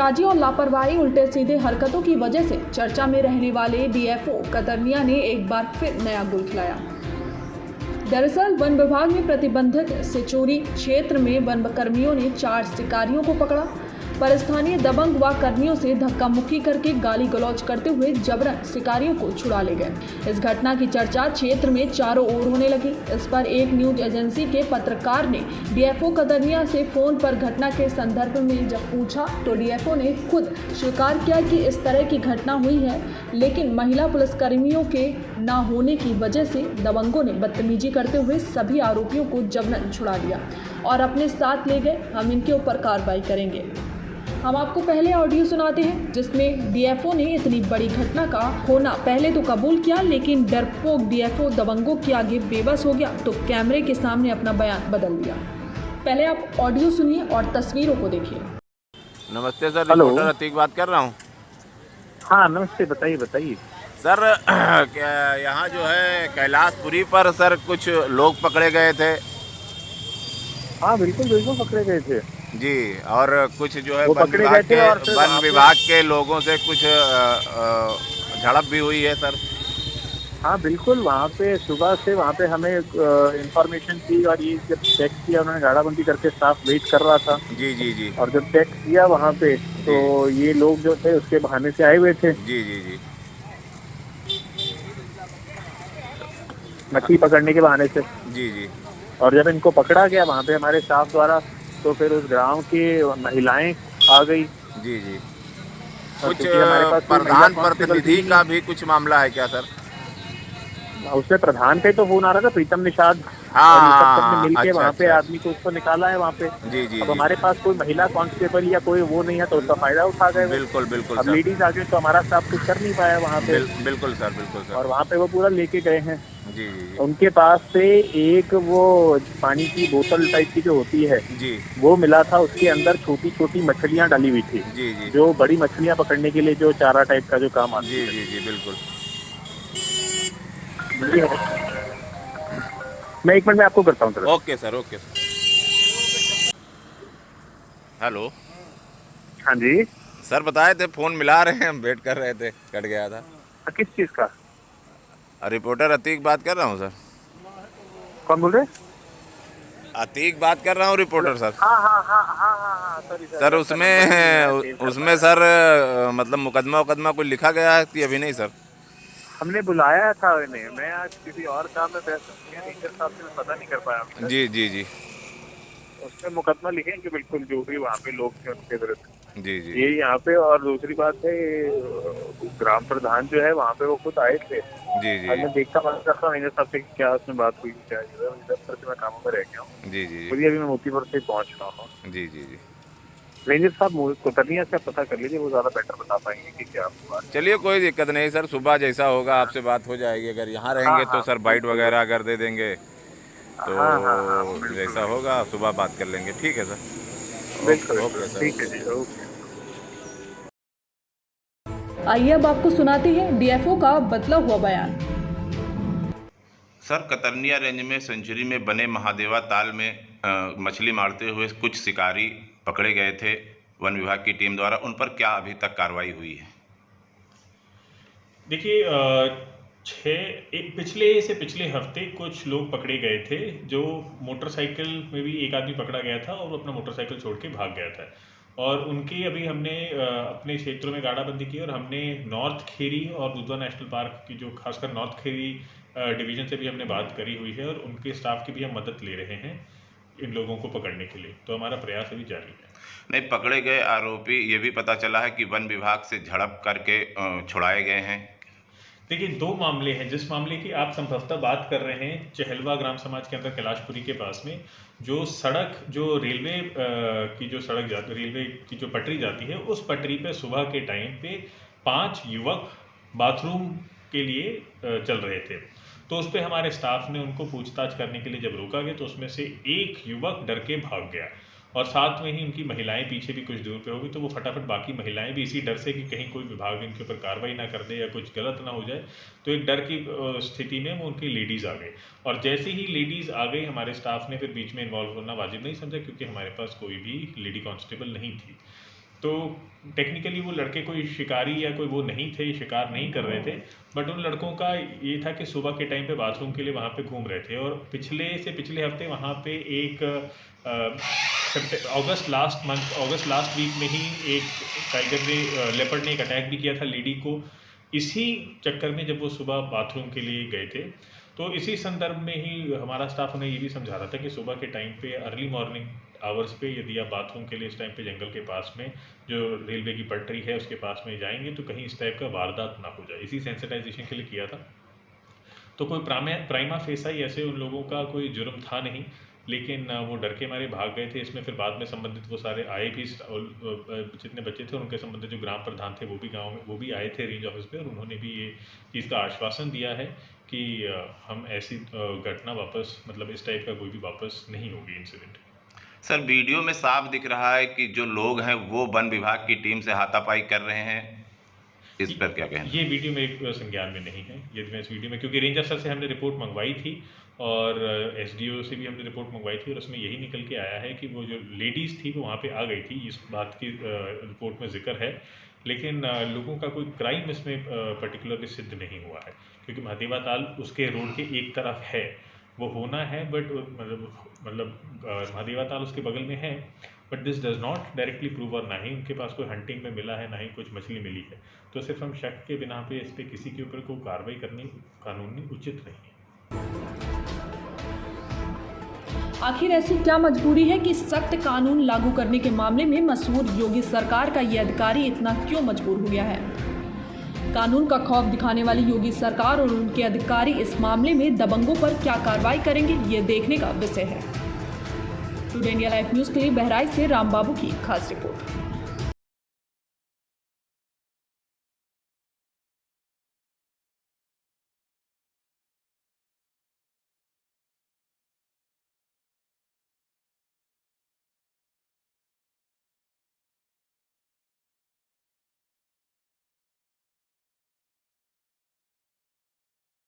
दखलंदाजी और लापरवाही उल्टे सीधे हरकतों की वजह से चर्चा में रहने वाले डीएफओ कतरनिया ने एक बार फिर नया गुल खिलाया। दरअसल वन विभाग में प्रतिबंधित सिचोरी क्षेत्र में वन कर्मियों ने 4 शिकारियों को पकड़ा, पर स्थानीय दबंग व कर्मियों से धक्का मुक्की करके गाली गलौज करते हुए जबरन शिकारियों को छुड़ा ले गए। इस घटना की चर्चा क्षेत्र में चारों ओर होने लगी। इस पर एक न्यूज एजेंसी के पत्रकार ने डीएफओ कतरनिया से फोन पर घटना के संदर्भ में जब पूछा तो डीएफओ ने खुद स्वीकार किया कि इस तरह की घटना हुई है, लेकिन महिला पुलिसकर्मियों के न होने की वजह से दबंगों ने बदतमीजी करते हुए सभी आरोपियों को जबरन छुड़ा लिया और अपने साथ ले गए। हम इनके ऊपर कार्रवाई करेंगे। हम आपको पहले ऑडियो सुनाते हैं जिसमें डीएफओ ने इतनी बड़ी घटना का होना पहले तो कबूल किया, लेकिन डरपोक डीएफओ दबंगों के आगे बेबस हो गया तो कैमरे के सामने अपना बयान बदल दिया। पहले आप ऑडियो सुनिए और तस्वीरों को देखिए। नमस्ते सर, रिपोर्टर अतीक बात कर रहा हूँ। हाँ नमस्ते, बताइए बताइए सर क्या यहाँ जो है कैलाशपुरी पर सर कुछ लोग पकड़े गए थे? हाँ बिल्कुल बिल्कुल पकड़े गए थे जी, और कुछ जो है वो पकड़े गए थे और वन विभाग के लोगों से कुछ झड़प भी हुई है सर। हाँ बिल्कुल, वहाँ पे सुबह से वहाँ पे हमें इंफॉर्मेशन थी और ये जब चेक किया उन्होंने गाड़ाबंदी करके स्टाफ वेट कर रहा था। जी जी जी। और जब चेक किया वहाँ पे तो ये लोग जो थे उसके बहाने से आए हुए थे जी जी जी मछली पकड़ने के बहाने से। जी जी। और जब इनको पकड़ा गया वहाँ पे हमारे स्टाफ द्वारा तो फिर उस गाँव की महिलाएं आ गई। जी जी। कुछ प्रधान प्रतिनिधि का भी कुछ मामला है क्या सर? उसमें प्रधान का ही तो फोन आ रहा था, प्रीतम निषाद। हाँ, सबने मिलके अच्छा, वहाँ पे अच्छा। आदमी को उसको निकाला है वहाँ पे। जी जी। अब हमारे पास कोई महिला कांस्टेबल या कोई वो नहीं है तो उसका फायदा उठा गए। बिल्कुल बिल्कुल अब सर। लेडीज आ गई तो हमारा स्टाफ कुछ कर नहीं पाया वहाँ पे। बिल्कुल सर, बिल्कुल सर। और वहाँ पे वो पूरा लेके गए हैं। जी जी। उनके पास से एक वो पानी की बोतल टाइप की जो होती है जी वो मिला था, उसके अंदर छोटी छोटी मछलियाँ डाली हुई थी। जी जी। जो बड़ी मछलियाँ पकड़ने के लिए जो चारा टाइप का जो काम आता जी जी जी बिल्कुल। है। मैं 1 मिनट में आपको करता हूँ। Okay sir, okay sir. Hello. हाँ जी सर बताए थे फोन मिला रहे हैं, हम वेट कर रहे थे, कट गया था। किस चीज़ का? रिपोर्टर अतीक बात कर रहा हूँ सर। कौन बोल रहे? अतीक बात कर रहा हूँ, रिपोर्टर सर। हाँ हाँ हाँ हाँ हाँ हाँ सॉरी सर उसमें सर मतलब मुकदमा कोई लिखा गया है कि अभी नहीं सर? हमने बुलाया था इन्हें, मैं आज किसी और काम में टीचर साहब से पता नहीं कर पाया। जी जी जी। उसमें मुकदमा लिखेंगे बिल्कुल, जो भी वहाँ पे लोग थे उनके विरुद्ध। जी जी। ये यहाँ पे। और दूसरी बात है ग्राम प्रधान जो है वहाँ पे वो खुद आए थे। जी जी। मैं देखता बात करता हूँ साहब से क्या उसमें बात हुई, क्या इधर से मैं कामों में रह गया हूँ। जी जी। अभी मैं मोतीपुर से पहुँच रहा हूँ। जी जी जी। रेंजर साहब कतरनिया से पता कर लीजिए, वो ज़्यादा बेटर बता पाएंगे कि क्या बात। चलिए कोई दिक्कत नहीं सर, सुबह जैसा होगा आपसे बात हो जाएगी। अगर यहाँ रहेंगे तो सर बाइट वगैरह अगर दे देंगे तो जैसा होगा सुबह बात कर लेंगे। ठीक है सर। बिल्कुल ओके सर। ठीक है जी, ओके। आइए अब आपको सुनाते हैं डीएफओ का बदला हुआ बयान। सर कतरनिया रेंज में सेंचुरी में बने महादेवा ताल में मछली मारते हुए कुछ शिकारी पकड़े गए थे वन विभाग की टीम द्वारा, उन पर क्या अभी तक कार्रवाई हुई है? देखिए, पिछले हफ्ते कुछ लोग पकड़े गए थे जो मोटरसाइकिल में भी एक आदमी पकड़ा गया था और वो अपना मोटरसाइकिल छोड़ के भाग गया था। और उनकी अभी हमने अपने क्षेत्रों में गाड़ाबंदी की और हमने नॉर्थ खेरी और दुधवा नेशनल पार्क की जो खासकर नॉर्थ खेरी डिवीज़न से भी हमने बात करी हुई है और उनके स्टाफ की भी हम मदद ले रहे हैं इन लोगों को पकड़ने के लिए। तो हमारा प्रयास अभी जारी है। नहीं, पकड़े गए आरोपी ये भी पता चला है कि वन विभाग से झड़प करके छुड़ाए गए हैं। देखिए, 2 मामले हैं। जिस मामले की आप संभवतः बात कर रहे हैं, चहलवा ग्राम समाज के अंदर कैलाशपुरी के पास में जो सड़क, जो रेलवे की जो पटरी जाती है, उस पटरी पे सुबह के टाइम पे 5 युवक बाथरूम के लिए चल रहे थे। तो उस पर हमारे स्टाफ ने उनको पूछताछ करने के लिए जब रोका गया तो उसमें से एक युवक डर के भाग गया और साथ में ही उनकी महिलाएं पीछे भी कुछ दूर पे होगी। तो वो फटाफट बाकी महिलाएं भी इसी डर से कि कहीं कोई विभाग इनके ऊपर कार्रवाई ना कर दे या कुछ गलत ना हो जाए, तो एक डर की स्थिति में वो उनकी लेडीज़ आ गई। और जैसे ही लेडीज़ आ गई हमारे स्टाफ ने फिर बीच में इन्वॉल्व होना वाजिब नहीं समझा, क्योंकि हमारे पास कोई भी लेडी कांस्टेबल नहीं थी। तो टेक्निकली वो लड़के कोई शिकारी या कोई वो नहीं थे, शिकार नहीं कर रहे थे, बट उन लड़कों का ये था कि सुबह के टाइम पे बाथरूम के लिए वहाँ पे घूम रहे थे। और पिछले हफ्ते वहाँ पे एक अगस्त लास्ट वीक में ही एक टाइगर ने लेपर्ड ने एक अटैक भी किया था लेडी को। इसी चक्कर में जब वो सुबह बाथरूम के लिए गए थे, तो इसी संदर्भ में ही हमारा स्टाफ उन्हें ये भी समझा रहा था कि सुबह के टाइम पे अर्ली मॉर्निंग आवर्स पे यदि आप बाथरूम के लिए इस टाइम पे जंगल के पास में जो रेलवे की पटरी है उसके पास में जाएंगे तो कहीं इस टाइप का वारदात ना हो जाए, इसी सेंसिटाइजेशन के लिए किया था। तो कोई प्राइमा फेसा ही ऐसे उन लोगों का कोई जुर्म था नहीं, लेकिन वो डर के मारे भाग गए थे। इसमें फिर बाद में संबंधित वो सारे आए भी, जितने बच्चे थे उनके संबंधित जो ग्राम प्रधान थे वो भी गांव में वो भी आए थे रेंज ऑफिस पे, और उन्होंने भी ये चीज़ का आश्वासन दिया है कि हम ऐसी घटना वापस, मतलब इस टाइप का कोई भी वापस नहीं होगी इंसिडेंट। सर वीडियो में साफ दिख रहा है कि जो लोग हैं वो वन विभाग की टीम से हाथापाई कर रहे हैं, इस पर क्या कहना? ये वीडियो मेरे संज्ञान में नहीं है। यदि मैं इस वीडियो में, क्योंकि रेंजर सर से हमने रिपोर्ट मंगवाई थी और एसडीओ से भी हमने रिपोर्ट मंगवाई थी, और उसमें यही निकल के आया है कि वो जो लेडीज़ थी वो वहाँ पे आ गई थी, इस बात की रिपोर्ट में जिक्र है, लेकिन लोगों का कोई क्राइम इसमें पर्टिकुलरली सिद्ध नहीं हुआ है, क्योंकि महादेवा ताल उसके रोड के एक तरफ है, वो होना है, बट मतलब महादेवा ताल उसके बगल में है, but this does not directly prove, और ना ही उनके पास कोई हंटिंग में मिला है, ना ही कुछ मछली मिली है। तो सिर्फ हम शक के बिना पे इस पर किसी के ऊपर कोई कार्रवाई करनी कानूनी उचित नहीं है। आखिर ऐसी क्या मजबूरी है कि सख्त कानून लागू करने के मामले में मसूद योगी सरकार का ये अधिकारी इतना क्यों मजबूर हो गया है? कानून का खौफ दिखाने वाली योगी सरकार और उनके अधिकारी इस मामले में दबंगों पर क्या कार्रवाई करेंगे, ये देखने का विषय है। टुडे इंडिया लाइव न्यूज़ के लिए बहराइच से रामबाबू की खास रिपोर्ट।